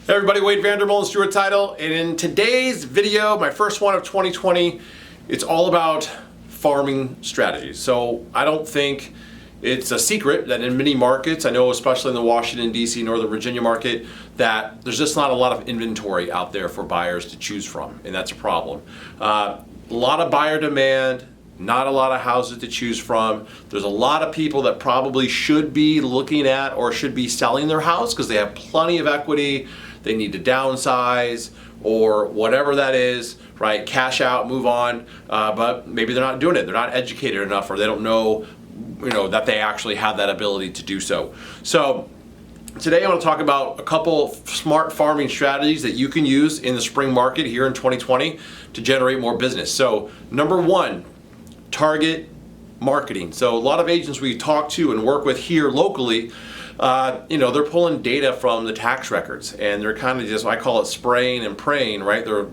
Hey everybody, Vander, Molen, Stewart Title, and in today's video, my first one of 2020, it's all about farming strategies. So I don't think it's a secret that in many markets, I know especially in the Washington, D.C., Northern Virginia market, that there's just not a lot of inventory out there for buyers to choose from, and that's a problem. A lot of buyer demand, not a lot of houses to choose from. There's a lot of people that probably should be looking at or should be selling their house because they have plenty of equity, they need to downsize or whatever that is, right? Cash out, move on, but maybe they're not doing it. They're not educated enough or they don't know, that they actually have that ability to do so. So today I want to talk about a couple smart farming strategies that you can use in the spring market here in 2020 to generate more business. So number one, target marketing. So a lot of agents we talk to and work with here locally, they're pulling data from the tax records and they're kind of just, I call it spraying and praying, right? They're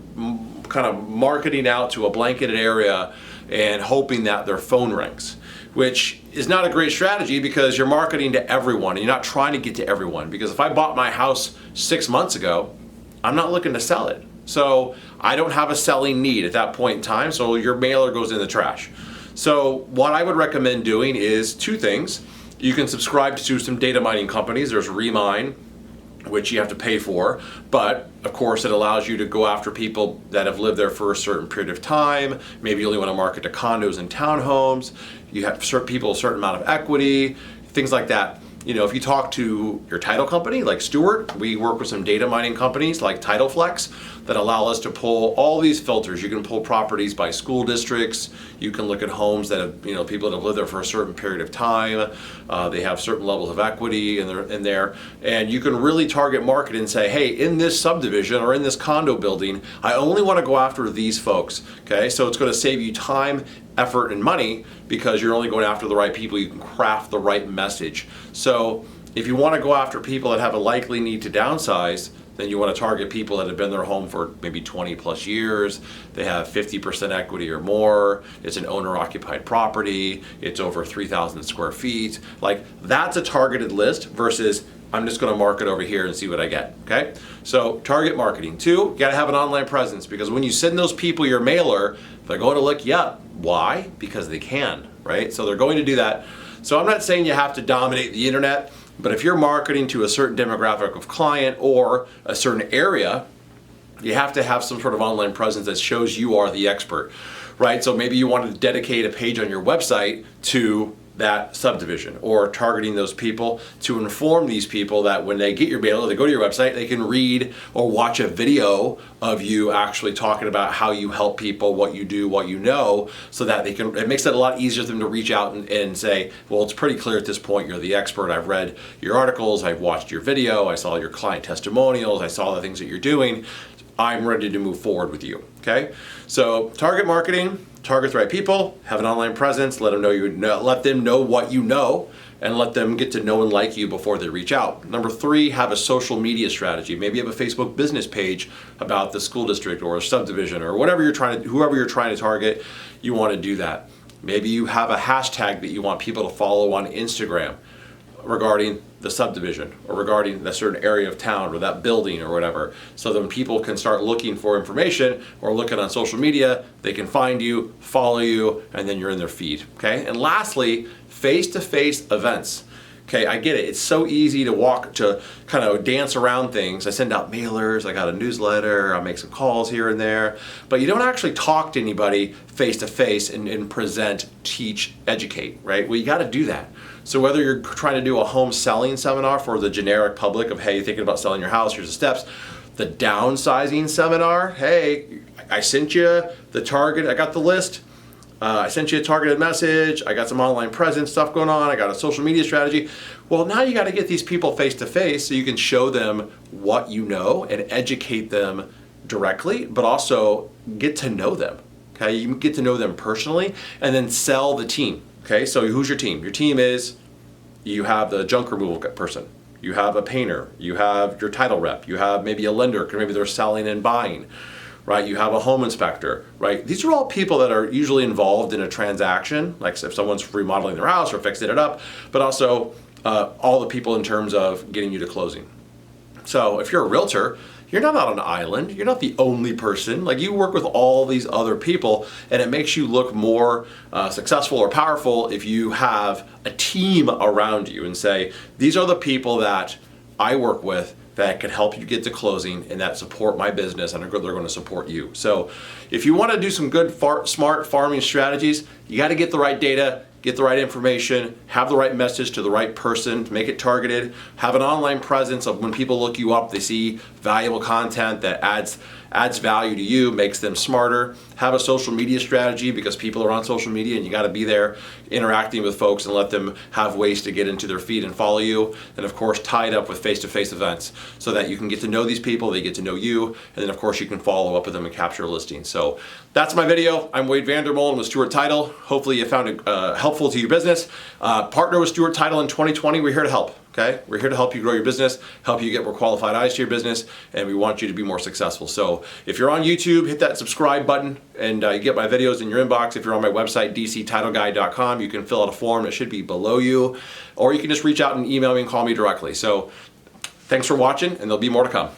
kind of marketing out to a blanketed area and hoping that their phone rings, which is not a great strategy because you're marketing to everyone and you're not trying to get to everyone. Because if I bought my house 6 months ago, I'm not looking to sell it. So I don't have a selling need at that point in time, so your mailer goes in the trash. So what I would recommend doing is two things. You can subscribe to some data mining companies. There's Remine, which you have to pay for, but of course it allows you to go after people that have lived there for a certain period of time. Maybe you only want to market to condos and townhomes. You have certain people a certain amount of equity, things like that. If you talk to your title company like Stewart, we work with some data mining companies like TitleFlex that allow us to pull all these filters. You can pull properties by school districts. You can look at homes that have, people that have lived there for a certain period of time. They have certain levels of equity in there. And you can really target market and say, hey, in this subdivision or in this condo building, I only want to go after these folks. Okay, so it's going to save you time, effort, and money because you're only going after the right people. You can craft the right message. So if you want to go after people that have a likely need to downsize, then you want to target people that have been in their home for maybe 20 plus years. They have 50% equity or more. It's an owner-occupied property. It's over 3,000 square feet. Like, that's a targeted list versus I'm just going to market over here and see what I get, okay? So target marketing. Two, you got to have an online presence because when you send those people your mailer, they're going to look you up. Why? Because they can, right? So they're going to do that. So I'm not saying you have to dominate the internet, but if you're marketing to a certain demographic of client or a certain area, you have to have some sort of online presence that shows you are the expert, right? So maybe you want to dedicate a page on your website to that subdivision or targeting those people to inform these people that when they get your mailer, they go to your website, they can read or watch a video of you actually talking about how you help people, what you do, what you know, so that it makes it a lot easier for them to reach out and say, well, it's pretty clear at this point you're the expert. I've read your articles, I've watched your video, I saw your client testimonials, I saw the things that you're doing. I'm ready to move forward with you, okay? So target marketing, target the right people, have an online presence, let them know what you know, and let them get to know and like you before they reach out. Number three, have a social media strategy. Maybe you have a Facebook business page about the school district or a subdivision or whoever you're trying to target, you want to do that. Maybe you have a hashtag that you want people to follow on Instagram regarding the subdivision or regarding a certain area of town or that building or whatever. So then people can start looking for information or looking on social media, they can find you, follow you, and then you're in their feed, okay? And lastly, face-to-face events. Okay, I get it. It's so easy to kind of dance around things. I send out mailers, I got a newsletter, I make some calls here and there, but you don't actually talk to anybody face-to-face and present, teach, educate, right? Well, you got to do that. So whether you're trying to do a home selling seminar for the generic public of, hey, you're thinking about selling your house, here's the steps. The downsizing seminar, hey, I sent you the target, I got the list. I sent you a targeted message, I got some online presence stuff going on, I got a social media strategy. Well, now you got to get these people face to face so you can show them what you know and educate them directly, but also get to know them. Okay, you get to know them personally and then sell the team. Okay, so who's your team? Your team is, you have the junk removal person, you have a painter, you have your title rep, you have maybe a lender because maybe they're selling and buying. Right, you have a home inspector, right? These are all people that are usually involved in a transaction, like if someone's remodeling their house or fixing it up, but also all the people in terms of getting you to closing. So if you're a realtor, you're not on an island. You're not the only person. Like, you work with all these other people, and it makes you look more successful or powerful if you have a team around you and say, these are the people that I work with that can help you get to closing and that support my business, and they're going to support you. So if you want to do some good, smart farming strategies, you got to get the right data, get the right information, have the right message to the right person, make it targeted, have an online presence of when people look you up, they see valuable content that adds value to you, makes them smarter. Have a social media strategy, because people are on social media and you got to be there interacting with folks and let them have ways to get into their feed and follow you. And of course, tie it up with face-to-face events so that you can get to know these people, they get to know you, and then of course you can follow up with them and capture a listing. So that's my video. I'm Vander Molen with Stewart Title. Hopefully you found it helpful to your business. Partner with Stewart Title in 2020. We're here to help. Okay? We're here to help you grow your business, help you get more qualified eyes to your business, and we want you to be more successful. So if you're on YouTube, hit that subscribe button, and you get my videos in your inbox. If you're on my website, dctitleguide.com, you can fill out a form that should be below you, or you can just reach out and email me and call me directly. So thanks for watching, and there'll be more to come.